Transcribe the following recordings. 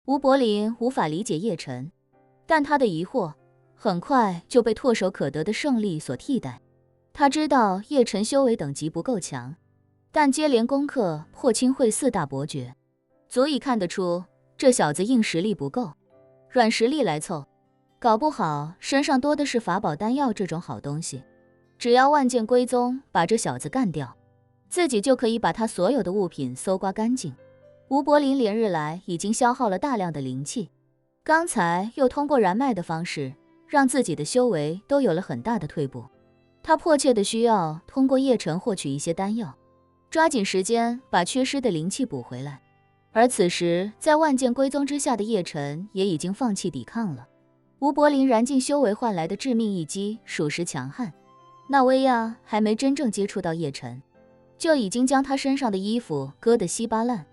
吴柏林无法理解叶晨，但他的疑惑很快就被唾手可得的胜利所替代。他知道叶晨修为等级不够强，但接连攻克破青会4大伯爵，足以看得出这小子硬实力不够，软实力来凑，搞不好身上多的是法宝丹药这种好东西。只要万剑归宗把这小子干掉，自己就可以把他所有的物品搜刮干净。吴柏林连日来已经消耗了大量的灵气，刚才又通过燃脉的方式让自己的修为都有了很大的退步。他迫切的需要通过叶晨获取一些丹药，抓紧时间把缺失的灵气补回来。而此时在万剑归宗之下的叶晨也已经放弃抵抗了。吴柏林燃尽修为换来的致命一击属实强悍，那威压还没真正接触到叶晨，就已经将他身上的衣服割得稀巴烂，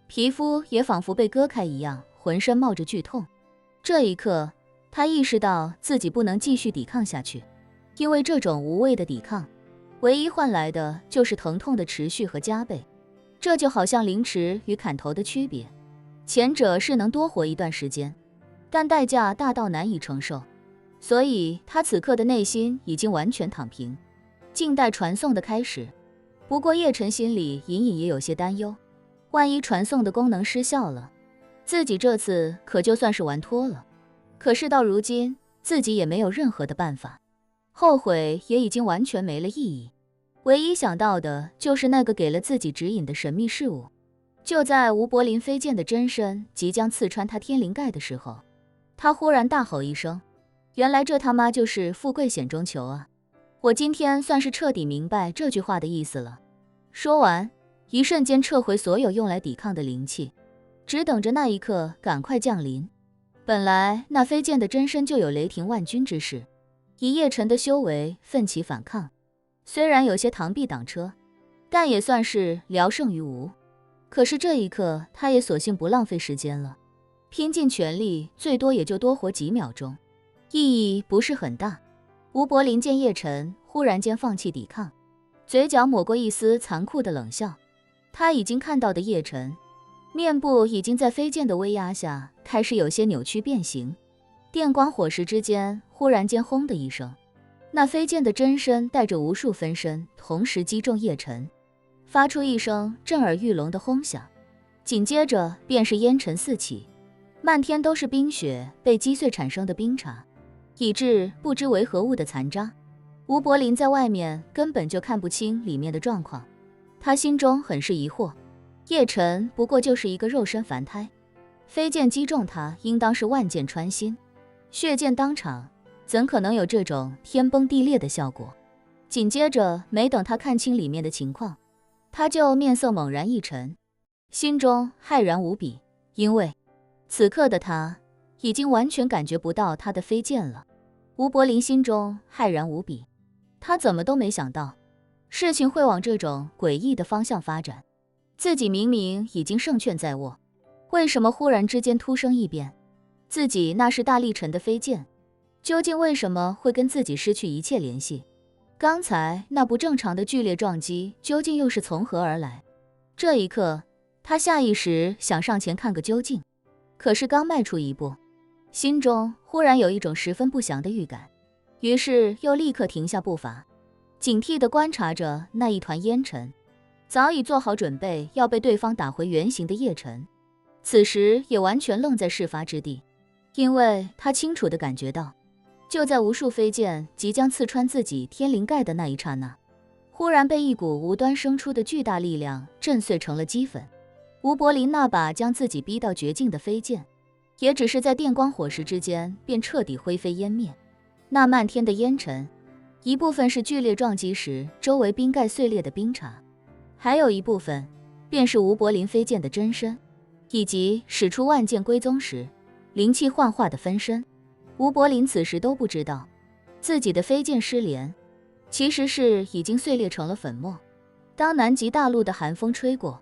皮肤也仿佛被割开一样，浑身冒着剧痛。这一刻，他意识到自己不能继续抵抗下去，因为这种无谓的抵抗，唯一换来的就是疼痛的持续和加倍。这就好像凌迟与砍头的区别，前者是能多活一段时间，但代价大到难以承受。所以他此刻的内心已经完全躺平，静待传送的开始。不过叶晨心里隐隐也有些担忧，万一传送的功能失效了，自己这次可就算是玩脱了。可是到如今，自己也没有任何的办法，后悔也已经完全没了意义。唯一想到的就是那个给了自己指引的神秘事物。就在吴柏林飞剑的真身即将刺穿他天灵盖的时候，他忽然大吼一声，原来这他妈就是富贵险中求啊！我今天算是彻底明白这句话的意思了。说完，一瞬间撤回所有用来抵抗的灵气，只等着那一刻赶快降临。本来那飞剑的真身就有雷霆万钧之势，以叶晨的修为奋起反抗，虽然有些螳臂挡车，但也算是聊胜于无。可是这一刻，他也索性不浪费时间了，拼尽全力，最多也就多活几秒钟，意义不是很大。吴柏林见叶晨忽然间放弃抵抗，嘴角抹过一丝残酷的冷笑。他已经看到的叶晨，面部已经在飞剑的威压下开始有些扭曲变形。电光火石之间，忽然间轰的一声，那飞剑的真身带着无数分身同时击中叶晨，发出一声震耳欲聋的轰响，紧接着便是烟尘四起，漫天都是冰雪被击碎产生的冰碴，以致不知为何物的残渣。吴柏林在外面根本就看不清里面的状况，他心中很是疑惑，叶晨不过就是一个肉身凡胎，飞剑击中他应当是万箭穿心，血溅当场，怎可能有这种天崩地裂的效果？紧接着没等他看清里面的情况，他就面色猛然一沉，心中骇然无比，因为此刻的他已经完全感觉不到他的飞剑了。吴柏林心中骇然无比，他怎么都没想到事情会往这种诡异的方向发展。自己明明已经胜券在握，为什么忽然之间突生异变？自己那是大力沉的飞剑，究竟为什么会跟自己失去一切联系？刚才那不正常的剧烈撞击究竟又是从何而来？这一刻，他下意识想上前看个究竟，可是刚迈出一步，心中忽然有一种十分不祥的预感，于是又立刻停下步伐，警惕地观察着那一团烟尘。早已做好准备要被对方打回原形的叶晨，此时也完全愣在事发之地，因为他清楚地感觉到，就在无数飞剑即将刺穿自己天灵盖的那一刹那，忽然被一股无端生出的巨大力量震碎成了齑粉。吴柏林那把将自己逼到绝境的飞剑，也只是在电光火石之间便彻底灰飞烟灭。那漫天的烟尘，一部分是剧烈撞击时周围冰盖碎裂的冰碴，还有一部分便是吴柏林飞剑的真身，以及使出万剑归宗时灵气幻化的分身。吴柏林此时都不知道，自己的飞剑失联，其实是已经碎裂成了粉末。当南极大陆的寒风吹过，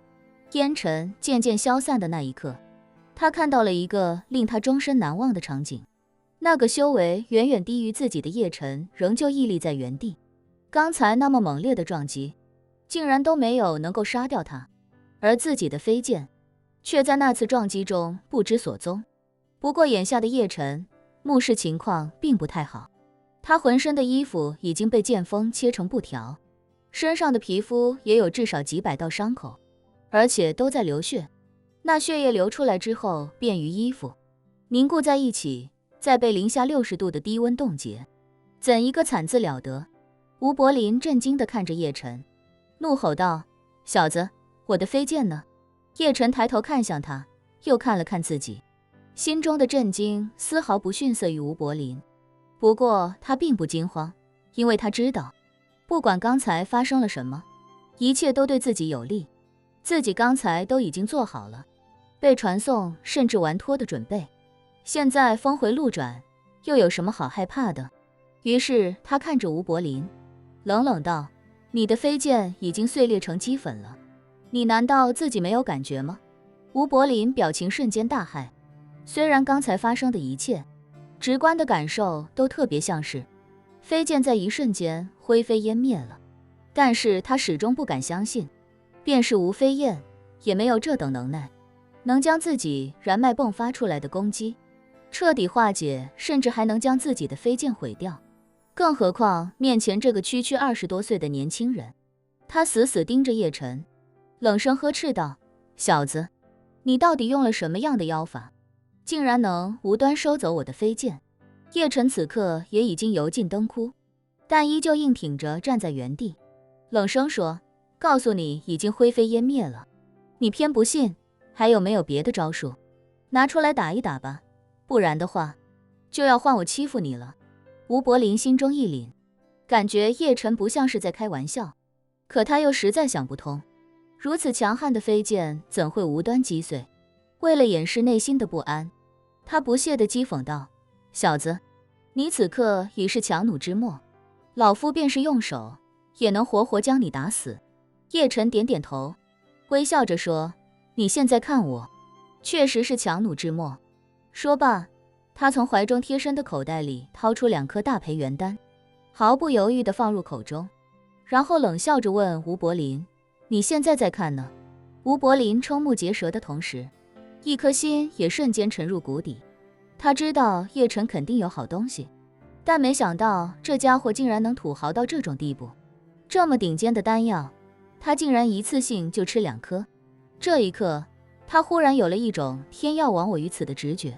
烟尘渐渐消散的那一刻，他看到了一个令他终身难忘的场景。那个修为远远低于自己的叶晨仍旧屹立在原地，刚才那么猛烈的撞击竟然都没有能够杀掉他，而自己的飞剑却在那次撞击中不知所踪。不过眼下的叶晨目视情况并不太好，他浑身的衣服已经被剑锋切成布条，身上的皮肤也有至少几百道伤口，而且都在流血。那血液流出来之后便于衣服凝固在一起，再被零下60度的低温冻结，怎一个惨字了得！吴柏林震惊地看着叶晨，怒吼道：“小子，我的飞剑呢？”叶晨抬头看向他，又看了看自己，心中的震惊丝毫不逊色于吴柏林。不过他并不惊慌，因为他知道，不管刚才发生了什么，一切都对自己有利。自己刚才都已经做好了被传送甚至完脱的准备，现在峰回路转，又有什么好害怕的？于是他看着吴柏林，冷冷道：“你的飞剑已经碎裂成齑粉了，你难道自己没有感觉吗？”吴柏林表情瞬间大骇，虽然刚才发生的一切，直观的感受都特别像是飞剑在一瞬间灰飞烟灭了，但是他始终不敢相信，便是吴飞燕也没有这等能耐，能将自己燃脉迸发出来的攻击彻底化解，甚至还能将自己的飞剑毁掉。更何况面前这个区区20多岁的年轻人。他死死盯着叶晨，冷声呵斥道：“小子，你到底用了什么样的妖法，竟然能无端收走我的飞剑？”叶晨此刻也已经油尽灯枯，但依旧硬挺着站在原地，冷声说：“告诉你，已经灰飞烟灭了，你偏不信，还有没有别的招数？拿出来打一打吧，不然的话，就要换我欺负你了。”吴柏林心中一凛，感觉叶晨不像是在开玩笑，可他又实在想不通，如此强悍的飞剑怎会无端击碎？为了掩饰内心的不安，他不屑地讥讽道：“小子，你此刻已是强弩之末，老夫便是用手也能活活将你打死。”叶晨点点头，微笑着说：“你现在看我，确实是强弩之末。”说罢，他从怀中贴身的口袋里掏出2颗大培元丹，毫不犹豫地放入口中，然后冷笑着问吴柏林：“你现在在看呢？”吴柏林瞠目结舌的同时，一颗心也瞬间沉入谷底。他知道叶晨肯定有好东西，但没想到这家伙竟然能土豪到这种地步。这么顶尖的丹药，他竟然一次性就吃2颗。这一刻，他忽然有了一种天要亡我于此的直觉。